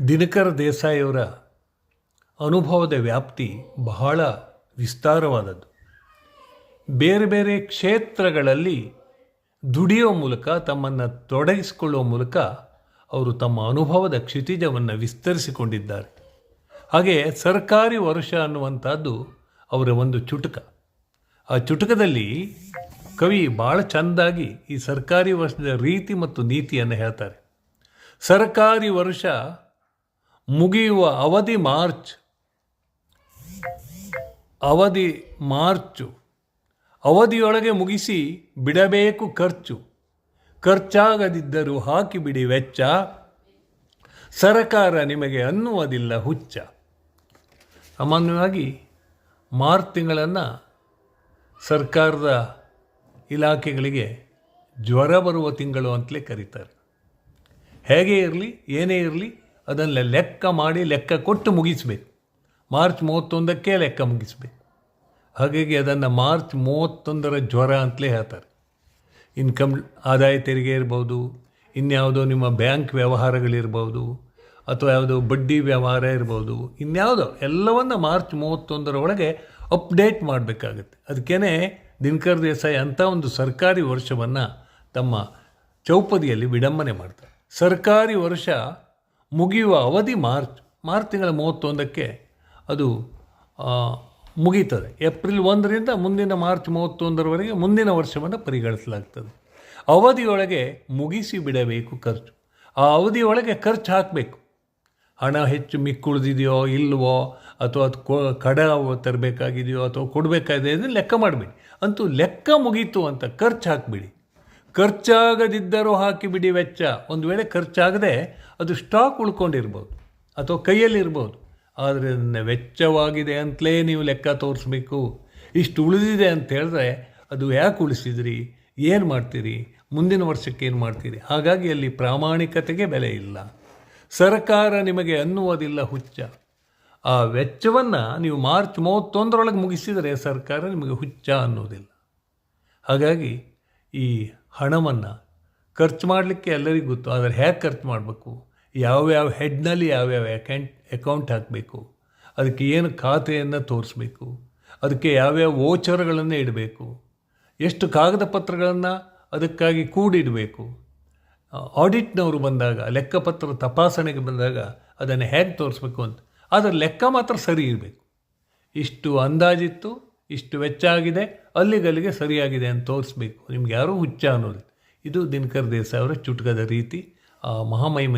ದಿನಕರ ದೇಸಾಯಿಯವರ ಅನುಭವದ ವ್ಯಾಪ್ತಿ ಬಹಳ ವಿಸ್ತಾರವಾದದ್ದು. ಬೇರೆ ಬೇರೆ ಕ್ಷೇತ್ರಗಳಲ್ಲಿ ದುಡಿಯೋ ಮೂಲಕ, ತಮ್ಮನ್ನು ತೊಡಗಿಸಿಕೊಳ್ಳುವ ಮೂಲಕ ಅವರು ತಮ್ಮ ಅನುಭವದ ಕ್ಷಿತಿಜವನ್ನು ವಿಸ್ತರಿಸಿಕೊಂಡಿದ್ದಾರೆ. ಹಾಗೆ ಸರ್ಕಾರಿ ವರ್ಷ ಅನ್ನುವಂಥದ್ದು ಅವರ ಒಂದು ಚುಟುಕ. ಆ ಚುಟುಕದಲ್ಲಿ ಕವಿ ಭಾಳ ಚೆಂದಾಗಿ ಈ ಸರ್ಕಾರಿ ವರ್ಷದ ರೀತಿ ಮತ್ತು ನೀತಿಯನ್ನು ಹೇಳ್ತಾರೆ. ಸರ್ಕಾರಿ ವರ್ಷ ಮುಗಿಯುವ ಅವಧಿ ಮಾರ್ಚು, ಅವಧಿಯೊಳಗೆ ಮುಗಿಸಿ ಬಿಡಬೇಕು ಖರ್ಚಾಗದಿದ್ದರೂ ಹಾಕಿಬಿಡಿ ವೆಚ್ಚ, ಸರಕಾರ ನಿಮಗೆ ಅನ್ನುವುದಿಲ್ಲ ಹುಚ್ಚ. ಸಾಮಾನ್ಯವಾಗಿ ಮಾರ್ಚ್ ತಿಂಗಳನ್ನು ಸರ್ಕಾರದ ಇಲಾಖೆಗಳಿಗೆ ಜ್ವರ ಬರುವ ತಿಂಗಳು ಅಂತಲೇ ಕರೀತಾರೆ. ಹೇಗೆ ಇರಲಿ, ಏನೇ ಇರಲಿ, ಅದನ್ನು ಲೆಕ್ಕ ಕೊಟ್ಟು ಮುಗಿಸಬೇಕು. ಮಾರ್ಚ್ 31ಕ್ಕೆ ಲೆಕ್ಕ ಮುಗಿಸ್ಬೇಕು. ಹಾಗಾಗಿ ಅದನ್ನು ಮಾರ್ಚ್ 31ರ ಜ್ವರ ಅಂತಲೇ ಹೇಳ್ತಾರೆ. ಇನ್ಕಮ್, ಆದಾಯ ತೆರಿಗೆ ಇರ್ಬೋದು, ಇನ್ಯಾವುದೋ ನಿಮ್ಮ ಬ್ಯಾಂಕ್ ವ್ಯವಹಾರಗಳಿರ್ಬೋದು, ಅಥವಾ ಯಾವುದೋ ಬಡ್ಡಿ ವ್ಯವಹಾರ ಇರ್ಬೋದು, ಇನ್ಯಾವುದೋ ಎಲ್ಲವನ್ನು ಮಾರ್ಚ್ 31ರ ಒಳಗೆ ಅಪ್ಡೇಟ್ ಮಾಡಬೇಕಾಗತ್ತೆ. ಅದಕ್ಕೇ ದಿನಕರ ದೇಸಾಯಿ ಅಂಥ ಒಂದು ಸರ್ಕಾರಿ ವರ್ಷವನ್ನು ತಮ್ಮ ಚೌಪದಿಯಲ್ಲಿ ವಿಡಂಬನೆ ಮಾಡ್ತಾರೆ. ಸರ್ಕಾರಿ ವರ್ಷ ಮುಗಿಯುವ ಅವಧಿ ಮಾರ್ಚ್ ತಿಂಗಳ 31ಕ್ಕೆ ಅದು ಮುಗೀತದೆ. ಏಪ್ರಿಲ್ 1ರಿಂದ ಮುಂದಿನ ಮಾರ್ಚ್ 31ರವರೆಗೆ ಮುಂದಿನ ವರ್ಷವನ್ನು ಪರಿಗಣಿಸಲಾಗ್ತದೆ. ಅವಧಿಯೊಳಗೆ ಮುಗಿಸಿ ಬಿಡಬೇಕು ಖರ್ಚು. ಆ ಅವಧಿಯೊಳಗೆ ಖರ್ಚು ಹಾಕಬೇಕು. ಹಣ ಹೆಚ್ಚು ಮಿಕ್ಕುಳಿದಿದೆಯೋ ಇಲ್ವೋ, ಅಥವಾ ಅದು ಕಡ ತರಬೇಕಾಗಿದೆಯೋ ಅಥವಾ ಕೊಡಬೇಕಾಗಿದೆ, ಅದನ್ನು ಲೆಕ್ಕ ಮಾಡಬೇಡಿ. ಅಂತೂ ಲೆಕ್ಕ ಮುಗೀತು ಅಂತ ಖರ್ಚು ಹಾಕಿಬಿಡಿ. ಖರ್ಚಾಗದಿದ್ದರೂ ಹಾಕಿಬಿಡಿ ವೆಚ್ಚ. ಒಂದು ವೇಳೆ ಖರ್ಚಾಗದೆ ಅದು ಸ್ಟಾಕ್ ಉಳ್ಕೊಂಡಿರ್ಬೋದು ಅಥವಾ ಕೈಯಲ್ಲಿರ್ಬೋದು, ಆದರೆ ಅದನ್ನು ವೆಚ್ಚವಾಗಿದೆ ಅಂತಲೇ ನೀವು ಲೆಕ್ಕ ತೋರಿಸ್ಬೇಕು. ಇಷ್ಟು ಉಳಿದಿದೆ ಅಂತ ಹೇಳಿದ್ರೆ ಅದು ಯಾಕೆ ಉಳಿಸಿದ್ರಿ, ಏನು ಮಾಡ್ತೀರಿ, ಮುಂದಿನ ವರ್ಷಕ್ಕೆ ಏನು ಮಾಡ್ತೀರಿ. ಹಾಗಾಗಿ ಅಲ್ಲಿ ಪ್ರಾಮಾಣಿಕತೆಗೆ ಬೆಲೆ ಇಲ್ಲ. ಸರ್ಕಾರ ನಿಮಗೆ ಅನ್ನುವುದಿಲ್ಲ ಹುಚ್ಚ. ಆ ವೆಚ್ಚವನ್ನು ನೀವು ಮಾರ್ಚ್ 31ರೊಳಗೆ ಮುಗಿಸಿದರೆ ಸರ್ಕಾರ ನಿಮಗೆ ಹುಚ್ಚ ಅನ್ನೋದಿಲ್ಲ. ಹಾಗಾಗಿ ಈ ಹಣವನ್ನು ಖರ್ಚು ಮಾಡಲಿಕ್ಕೆ ಎಲ್ಲರಿಗೂ ಗೊತ್ತು. ಆದರೆ ಹೇಗೆ ಖರ್ಚು ಮಾಡಬೇಕು, ಯಾವ್ಯಾವ ಹೆಡ್ನಲ್ಲಿ ಯಾವ್ಯಾವ ಅಕೌಂಟ್ ಹಾಕಬೇಕು, ಅದಕ್ಕೆ ಏನು ಖಾತೆಯನ್ನು ತೋರಿಸ್ಬೇಕು, ಅದಕ್ಕೆ ಯಾವ್ಯಾವ ವೋಚರ್ಗಳನ್ನು ಇಡಬೇಕು, ಎಷ್ಟು ಕಾಗದ ಪತ್ರಗಳನ್ನು ಅದಕ್ಕಾಗಿ ಕೂಡಿಡಬೇಕು, ಆಡಿಟ್ನವರು ಬಂದಾಗ, ಲೆಕ್ಕಪತ್ರ ತಪಾಸಣೆಗೆ ಬಂದಾಗ ಅದನ್ನು ಹೇಗೆ ತೋರಿಸ್ಬೇಕು ಅಂತ. ಆದರೆ ಲೆಕ್ಕ ಮಾತ್ರ ಸರಿ ಇರಬೇಕು. ಇಷ್ಟು ಅಂದಾಜಿತ್ತು, ಇಷ್ಟು ವೆಚ್ಚ ಆಗಿದೆ, ಅಲ್ಲಿಗಲ್ಲಿಗೆ ಸರಿಯಾಗಿದೆ ಅಂತ ತೋರಿಸ್ಬೇಕು. ನಿಮ್ಗೆ ಯಾರೂ ಹುಚ್ಚ ಅನ್ನೋದು. ಇದು ದಿನಕರ ದೇಸಾಯಿ ಅವರ ಚುಟುಕದ ರೀತಿ. ಆ ಮಹಾಮಹಿಮನೆ